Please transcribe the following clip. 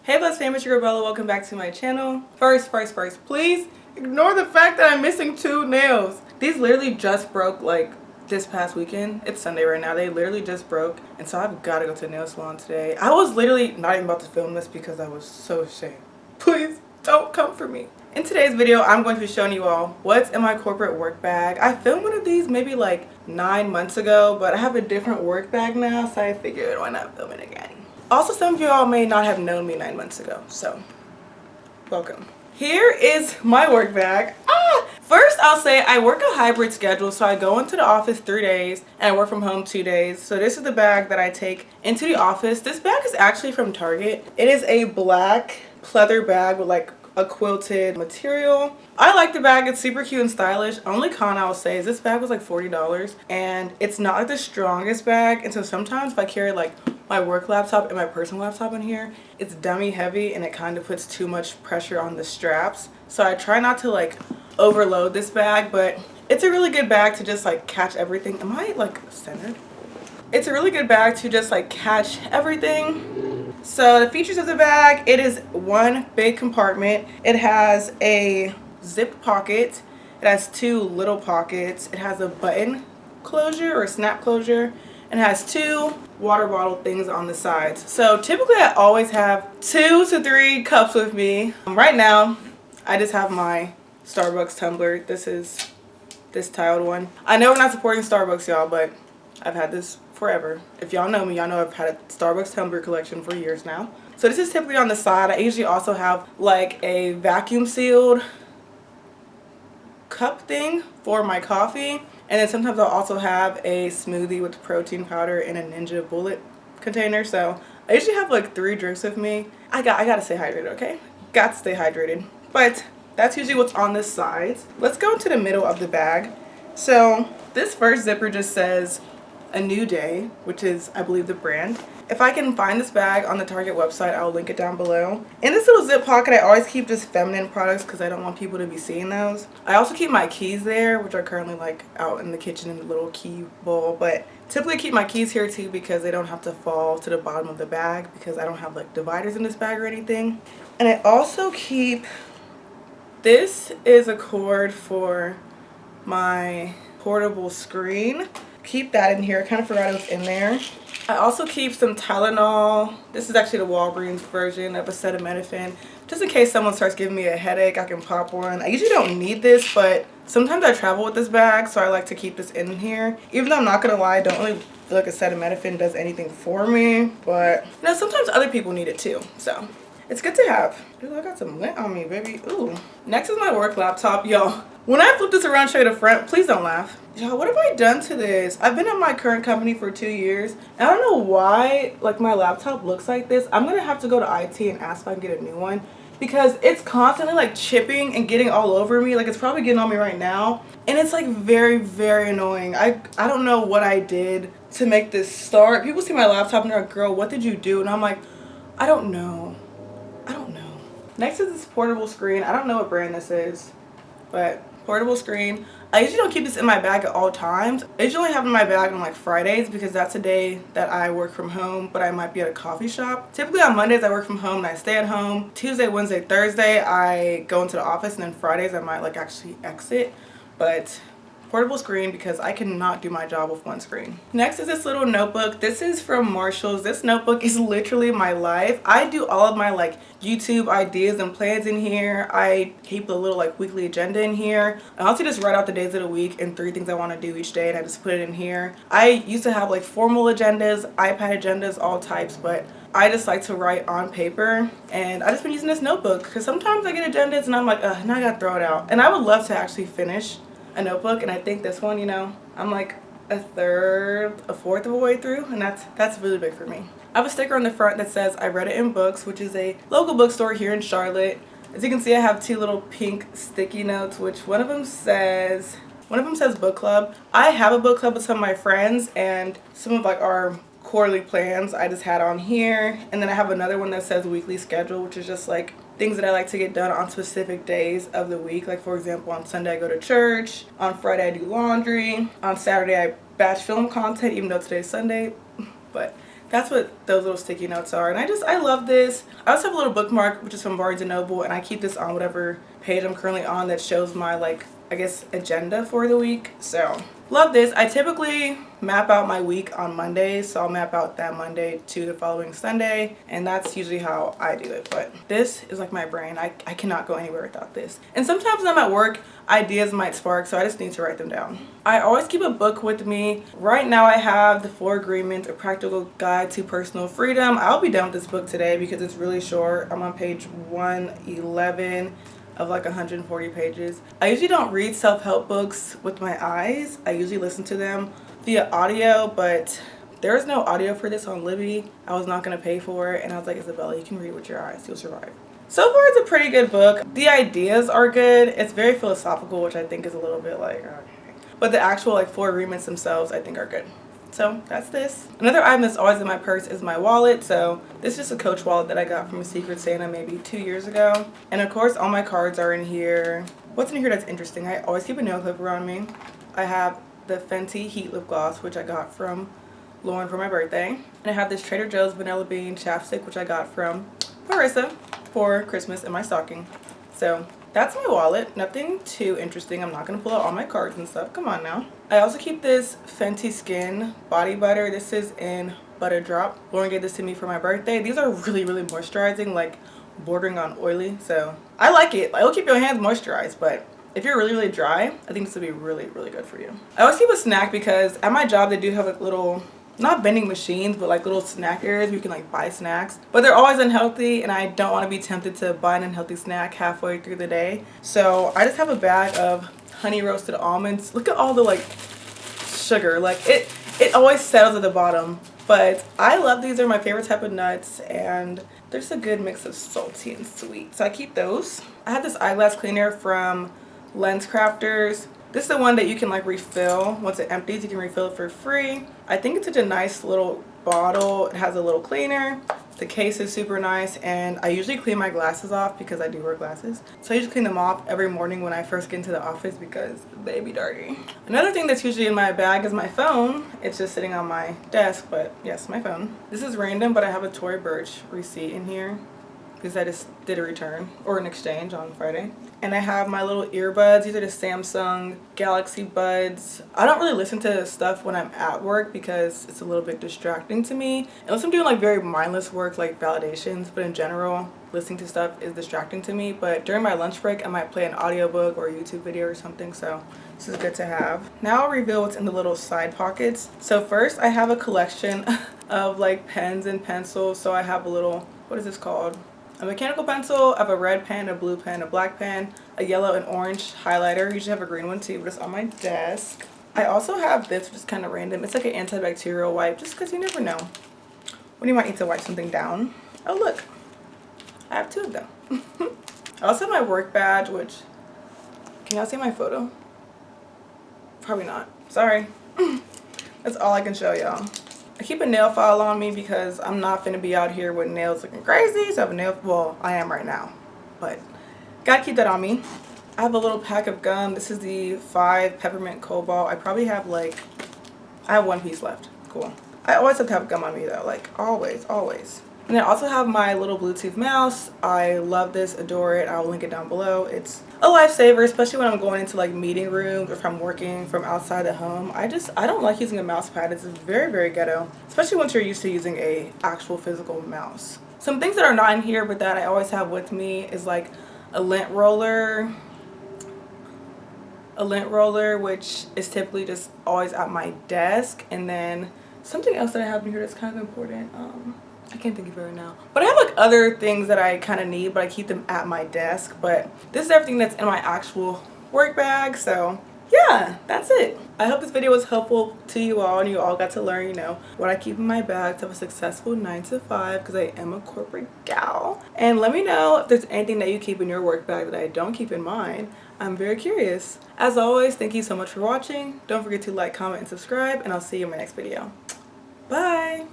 Hey Blessed Fam, it's your girl Bella. Welcome back to my channel. First, please ignore the fact that I'm missing 2 nails. These literally just broke like this past weekend. It's Sunday right now. They literally just broke, and so I've got to go to the nail salon today. I was literally not even about to film this because I was so ashamed. Please don't come for me. In today's video, I'm going to be showing you all what's in my corporate work bag. I filmed one of these maybe like 9 months ago, but I have a different work bag now, so I figured why not film it again. Also, some of you all may not have known me 9 months ago, so welcome. Here is my work bag. First, I'll say I work a hybrid schedule, so I go into the office 3 days and I work from home 2 days. So this is the bag that I take into the office. This bag is actually from Target. It is a black pleather bag with like a quilted material. I like the bag. It's super cute and stylish. Only con I will say is this bag was like $40, and it's not like the strongest bag, and so sometimes if I carry like my work laptop and my personal laptop in here, it's dummy heavy and it kind of puts too much pressure on the straps. So I try not to like overload this bag, but it's a really good bag to just like catch everything. Am I like centered? It's a really good bag to just like catch everything. So the features of the bag, it is one big compartment. It has a zipped pocket. It has 2 little pockets. It has a button closure or snap closure. And it has 2 water bottle things on the sides. So typically I always have 2 to 3 cups with me. Right now, I just have my Starbucks tumbler. This is this tiled one. I know we're not supporting Starbucks, y'all, but I've had this forever. If y'all know me, y'all know I've had a Starbucks tumbler collection for years now. So this is typically on the side. I usually also have like a vacuum sealed cup thing for my coffee. And then sometimes I'll also have a smoothie with protein powder in a Ninja Bullet container. So I usually have like 3 drinks with me. I gotta stay hydrated, okay? Got to stay hydrated. But that's usually what's on the sides. Let's go to the middle of the bag. So this first zipper just says A New Day, which is, I believe, the brand. If I can find this bag on the Target website, I'll link it down below. In this little zip pocket, I always keep just feminine products because I don't want people to be seeing those. I also keep my keys there, which are currently like out in the kitchen in the little key bowl. But typically I keep my keys here too because they don't have to fall to the bottom of the bag because I don't have like dividers in this bag or anything. And I also keep, this is a cord for my portable screen. Keep that in here. I kind of forgot it was in there. I also keep some Tylenol. This is actually the Walgreens version of acetaminophen. Just in case someone starts giving me a headache, I can pop one. I usually don't need this, but sometimes I travel with this bag, so I like to keep this in here. Even though I'm not gonna lie, I don't really feel like acetaminophen does anything for me, but you know, sometimes other people need it too, so it's good to have. Ooh, I got some lint on me, baby. Ooh. Next is my work laptop, y'all. When I flip this around, show you the front, please don't laugh. Y'all, what have I done to this? I've been at my current company for 2 years, and I don't know why like my laptop looks like this. I'm gonna have to go to IT and ask if I can get a new one because it's constantly like chipping and getting all over me. Like it's probably getting on me right now, and it's like very, very annoying. I don't know what I did to make this start. People see my laptop and they're like, girl, what did you do? And I'm like, I don't know. Next is this portable screen. I don't know what brand this is, but portable screen. I usually don't keep this in my bag at all times. I usually only have it in my bag on like Fridays because that's a day that I work from home, but I might be at a coffee shop. Typically on Mondays I work from home and I stay at home. Tuesday, Wednesday, Thursday I go into the office, and then Fridays I might like actually exit. But portable screen because I cannot do my job with one screen. Next is this little notebook. This is from Marshall's. This notebook is literally my life. I do all of my like YouTube ideas and plans in here. I keep a little like weekly agenda in here. I also just write out the days of the week and 3 things I want to do each day, and I just put it in here. I used to have like formal agendas, iPad agendas, all types, but I just like to write on paper, and I just been using this notebook because sometimes I get agendas and I'm like, ugh, now I gotta throw it out. And I would love to actually finish a notebook, and I think this one, you know, I'm like a fourth of a way through, and that's really big for me. I have a sticker on the front that says I read it in books, which is a local bookstore here in Charlotte. As you can see, I have 2 little pink sticky notes, which one of them says book club. I have a book club with some of my friends, and some of like our quarterly plans I just had on here. And then I have another one that says weekly schedule, which is just like things that I like to get done on specific days of the week. Like for example, on Sunday I go to church, on Friday I do laundry, on Saturday I batch film content, even though today's Sunday, but That's what those little sticky notes are. And I love this. I also have a little bookmark, which is from Barnes & Noble, and I keep this on whatever page I'm currently on that shows my, like, I guess, agenda for the week. So love this. I typically map out my week on Mondays, so I'll map out that Monday to the following Sunday, and that's usually how I do it. But this is like my brain. I cannot go anywhere without this. And sometimes when I'm at work, ideas might spark, so I just need to write them down. I always keep a book with me. Right now I have The 4 Agreements, A Practical Guide to Personal Freedom. I'll be done with this book today because it's really short. I'm on page 111 of like 140 pages. I usually don't read self-help books with my eyes. I usually listen to them via audio, but there's no audio for this on Libby. I was not gonna pay for it, and I was like, Isabella, you can read with your eyes, you'll survive. So far, it's a pretty good book. The ideas are good. It's very philosophical, which I think is a little bit like, okay. But the actual like 4 agreements themselves, I think are good. So that's this. Another item that's always in my purse is my wallet. So this is just a Coach wallet that I got from a Secret Santa maybe 2 years ago. And of course, all my cards are in here. What's in here that's interesting? I always keep a nail clipper on me. I have the Fenty Heat Lip Gloss, which I got from Lauren for my birthday. And I have this Trader Joe's Vanilla Bean chapstick, which I got from Marissa for Christmas in my stocking. So that's my wallet. Nothing too interesting. I'm not going to pull out all my cards and stuff. Come on now. I also keep this Fenty Skin body butter. This is in Butter Drop. Lauren gave this to me for my birthday. These are really, really moisturizing, like bordering on oily. So I like it. It'll keep your hands moisturized, but if you're really, really dry, I think this would be really, really good for you. I always keep a snack because at my job, they do have like little, not vending machines, but like little snack areas where you can like buy snacks, but they're always unhealthy, and I don't want to be tempted to buy an unhealthy snack halfway through the day. So I just have a bag of honey roasted almonds. Look at all the like sugar, like it always settles at the bottom, but I love these. They're my favorite type of nuts, and there's a good mix of salty and sweet, so I keep those. I have this eyeglass cleaner from Lens Crafters. This is the one that you can like refill. Once it empties, you can refill it for free. I think it's such a nice little bottle. It has a little cleaner. The case is super nice, and I usually clean my glasses off because I do wear glasses. So I usually clean them off every morning when I first get into the office because they be dirty. Another thing that's usually in my bag is my phone. It's just sitting on my desk, but yes, my phone. This is random, but I have a Tory Burch receipt in here because I just did a return or an exchange on Friday. And I have my little earbuds. These are the Samsung Galaxy Buds. I don't really listen to stuff when I'm at work because it's a little bit distracting to me. Unless I'm doing like very mindless work like validations, but in general, listening to stuff is distracting to me. But during my lunch break, I might play an audiobook or a YouTube video or something, so this is good to have. Now I'll reveal what's in the little side pockets. So first, I have a collection of like pens and pencils. So I have a little, what is this called? A mechanical pencil. I have a red pen, a blue pen, a black pen, a yellow and orange highlighter. I usually have a green one too, but it's on my desk. I also have this, which is kind of random. It's like an antibacterial wipe, just because you never know when you might need to wipe something down. Oh look, I have 2 of them. I also have my work badge, which, can y'all see my photo? Probably not. Sorry. That's all I can show y'all. I keep a nail file on me because I'm not finna be out here with nails looking crazy. So I have a nail, well, I am right now, but gotta keep that on me. I have a little pack of gum. This is the 5 peppermint cobalt. I probably have like, I have 1 piece left. Cool. I always have to have gum on me though, like always, always. And I also have my little Bluetooth mouse. I love this, adore it. I'll link it down below. It's a lifesaver, especially when I'm going into like meeting rooms or if I'm working from outside the home. I don't like using a mouse pad. It's very, very ghetto, especially once you're used to using a actual physical mouse. Some things that are not in here but that I always have with me is like a lint roller, which is typically just always at my desk. And then something else that I have in here that's kind of important. I can't think of it right now. But I have like other things that I kind of need, but I keep them at my desk. But this is everything that's in my actual work bag. So yeah, that's it. I hope this video was helpful to you all and you all got to learn, you know, what I keep in my bag to have a successful 9 to 5 because I am a corporate gal. And let me know if there's anything that you keep in your work bag that I don't keep in mine. I'm very curious. As always, thank you so much for watching. Don't forget to like, comment, and subscribe, and I'll see you in my next video. Bye!